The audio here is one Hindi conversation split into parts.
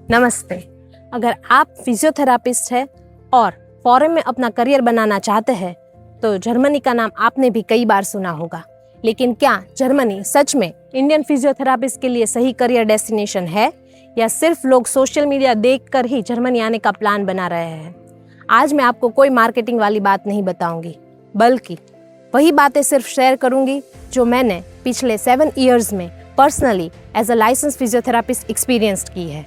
नमस्ते। अगर आप फिजियोथेरापिस्ट हैं और फॉरेन में अपना करियर बनाना चाहते हैं तो जर्मनी का नाम आपने भी कई बार सुना होगा। लेकिन क्या जर्मनी सच में इंडियन फिजियोथेरापिस्ट के लिए सही करियर डेस्टिनेशन है या सिर्फ लोग सोशल मीडिया देखकर ही जर्मनी आने का प्लान बना रहे हैं? आज मैं आपको कोई मार्केटिंग वाली बात नहीं बताऊंगी, बल्कि वही बातें सिर्फ शेयर करूंगी जो मैंने पिछले 7 इयर्स में personally as a license physiotherapist experienced की है।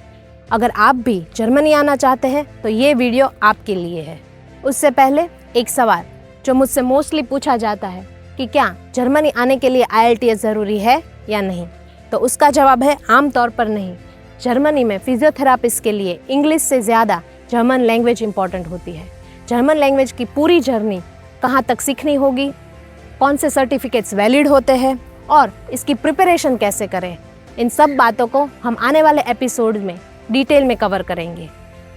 अगर आप भी जर्मनी आना चाहते हैं तो ये वीडियो आपके लिए है। उससे पहले एक सवाल जो मुझसे मोस्टली पूछा जाता है कि क्या जर्मनी आने के लिए IELTS ज़रूरी है या नहीं, तो उसका जवाब है आमतौर पर नहीं। जर्मनी में फिजियोथेरापिस्ट के लिए इंग्लिश से ज़्यादा जर्मन लैंग्वेज इंपॉर्टेंट होती है। जर्मन लैंग्वेज की पूरी जर्नी, कहाँ तक सीखनी होगी, कौन से सर्टिफिकेट्स वैलिड होते हैं और इसकी प्रिपरेशन कैसे करें, इन सब बातों को हम आने वाले एपिसोड में डिटेल में कवर करेंगे।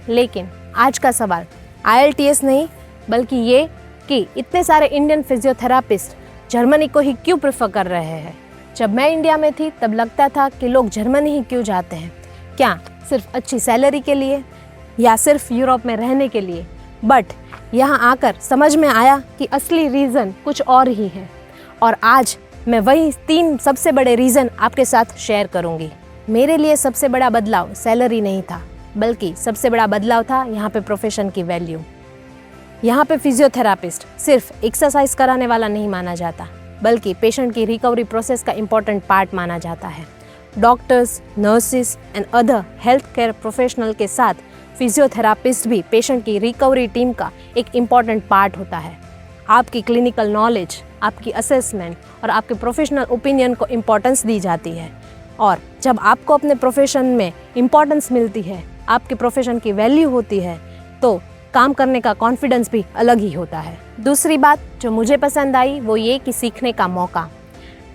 लेकिन आज का सवाल IELTS नहीं, बल्कि ये कि इतने सारे इंडियन फिजियोथेरापिस्ट जर्मनी को ही क्यों प्रेफर कर रहे हैं। जब मैं इंडिया में थी तब लगता था कि लोग जर्मनी ही क्यों जाते हैं, क्या सिर्फ अच्छी सैलरी के लिए या सिर्फ यूरोप में रहने के लिए। बट यहाँ आकर समझ में आया कि असली रीज़न कुछ और ही है, और आज मैं वही 3 सबसे बड़े रीज़न आपके साथ शेयर करूँगी। मेरे लिए सबसे बड़ा बदलाव सैलरी नहीं था, बल्कि सबसे बड़ा बदलाव था यहाँ पे प्रोफेशन की वैल्यू। यहाँ पे फिजियोथेरापिस्ट सिर्फ एक्सरसाइज कराने वाला नहीं माना जाता, बल्कि पेशेंट की रिकवरी प्रोसेस का इम्पोर्टेंट पार्ट माना जाता है। Doctors, nurses and other health care professional के साथ फिजियोथेरापिस्ट भी पेशेंट की रिकवरी टीम का एक इम्पॉर्टेंट पार्ट होता है। आपकी क्लिनिकल नॉलेज, आपकी असेसमेंट और आपके प्रोफेशनल ओपिनियन को इम्पोर्टेंस दी जाती है। और जब आपको अपने प्रोफेशन में इम्पोर्टेंस मिलती है, आपके प्रोफेशन की वैल्यू होती है, तो काम करने का कॉन्फिडेंस भी अलग ही होता है। दूसरी बात जो मुझे पसंद आई वो ये कि सीखने का मौका।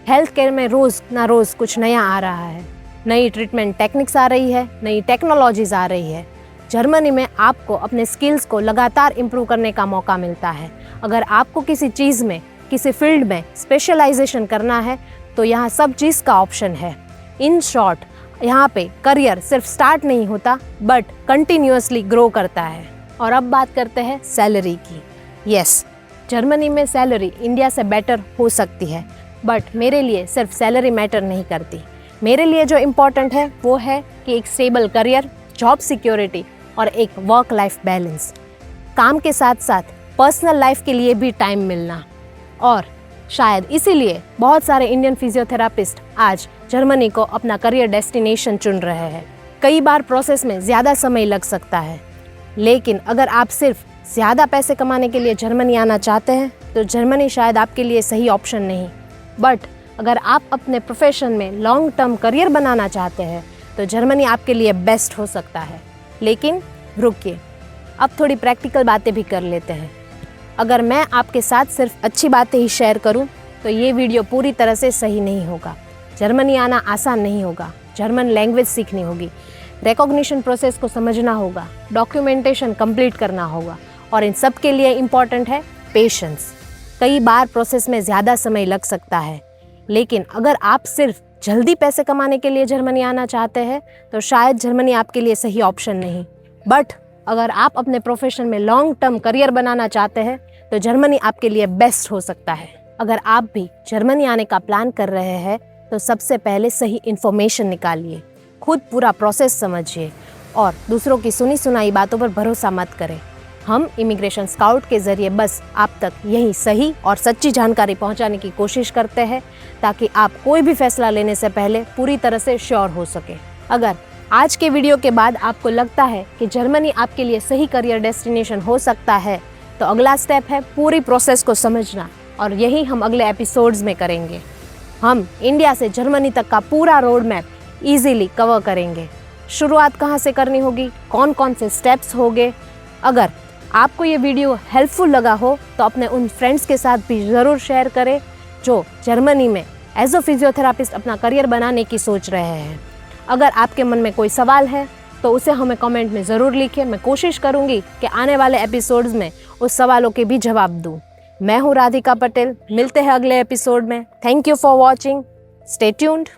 हेल्थ केयर में रोज़ ना रोज़ कुछ नया आ रहा है, नई ट्रीटमेंट टेक्निक्स आ रही है, नई टेक्नोलॉजीज आ रही है। जर्मनी में आपको अपने स्किल्स को लगातार इम्प्रूव करने का मौका मिलता है। अगर आपको किसी चीज़ में, किसी फील्ड में स्पेशलाइजेशन करना है तो यहाँ सब चीज़ का ऑप्शन है। इन शॉर्ट, यहाँ पे करियर सिर्फ स्टार्ट नहीं होता बट कंटिन्यूअसली ग्रो करता है। और अब बात करते हैं सैलरी की। यस, जर्मनी में सैलरी इंडिया से बेटर हो सकती है, बट मेरे लिए सिर्फ सैलरी मैटर नहीं करती। मेरे लिए जो इम्पोर्टेंट है वो है कि एक स्टेबल करियर, जॉब सिक्योरिटी और एक वर्क लाइफ बैलेंस। काम के साथ साथ पर्सनल लाइफ के लिए भी टाइम मिलना। और शायद इसीलिए बहुत सारे इंडियन फिजियोथेरापिस्ट आज जर्मनी को अपना करियर डेस्टिनेशन चुन रहे हैं। कई बार प्रोसेस में ज़्यादा समय लग सकता है, लेकिन अगर आप सिर्फ ज़्यादा पैसे कमाने के लिए जर्मनी आना चाहते हैं तो जर्मनी शायद आपके लिए सही ऑप्शन नहीं। बट अगर आप अपने प्रोफेशन में लॉन्ग टर्म करियर बनाना चाहते हैं तो जर्मनी आपके लिए बेस्ट हो सकता है। लेकिन रुकिए, अब थोड़ी प्रैक्टिकल बातें भी कर लेते हैं। अगर मैं आपके साथ सिर्फ अच्छी बातें ही शेयर करूं तो ये वीडियो पूरी तरह से सही नहीं होगा। जर्मनी आना आसान नहीं होगा। जर्मन लैंग्वेज सीखनी होगी, रिकॉग्निशन प्रोसेस को समझना होगा, डॉक्यूमेंटेशन कंप्लीट करना होगा, और इन सब के लिए इम्पॉर्टेंट है पेशेंस। कई बार प्रोसेस में ज़्यादा समय लग सकता है, लेकिन अगर आप सिर्फ जल्दी पैसे कमाने के लिए जर्मनी आना चाहते हैं तो शायद जर्मनी आपके लिए सही ऑप्शन नहीं। बट अगर आप अपने प्रोफेशन में लॉन्ग टर्म करियर बनाना चाहते हैं तो जर्मनी आपके लिए बेस्ट हो सकता है। अगर आप भी जर्मनी आने का प्लान कर रहे हैं तो सबसे पहले सही इन्फॉर्मेशन निकालिए, खुद पूरा प्रोसेस समझिए और दूसरों की सुनी सुनाई बातों पर भरोसा मत करें। हम इमिग्रेशन स्काउट के ज़रिए बस आप तक यही सही और सच्ची जानकारी पहुंचाने की कोशिश करते हैं ताकि आप कोई भी फैसला लेने से पहले पूरी तरह से श्योर हो सके। अगर आज के वीडियो के बाद आपको लगता है कि जर्मनी आपके लिए सही करियर डेस्टिनेशन हो सकता है तो अगला स्टेप है पूरी प्रोसेस को समझना, और यही हम अगले एपिसोड्स में करेंगे। हम इंडिया से जर्मनी तक का पूरा रोड मैप ईजीली कवर करेंगे। शुरुआत कहाँ से करनी होगी, कौन कौन से स्टेप्स होंगे। अगर आपको ये वीडियो हेल्पफुल लगा हो तो अपने उन फ्रेंड्स के साथ भी ज़रूर शेयर करें जो जर्मनी में एज अ फिजियोथेरापिस्ट अपना करियर बनाने की सोच रहे हैं। अगर आपके मन में कोई सवाल है तो उसे हमें कमेंट में ज़रूर लिखें। मैं कोशिश करूँगी कि आने वाले एपिसोड्स में उस सवालों के भी जवाब दूँ। मैं हूँ राधिका पटेल, मिलते हैं अगले एपिसोड में। Thank you for watching, stay tuned.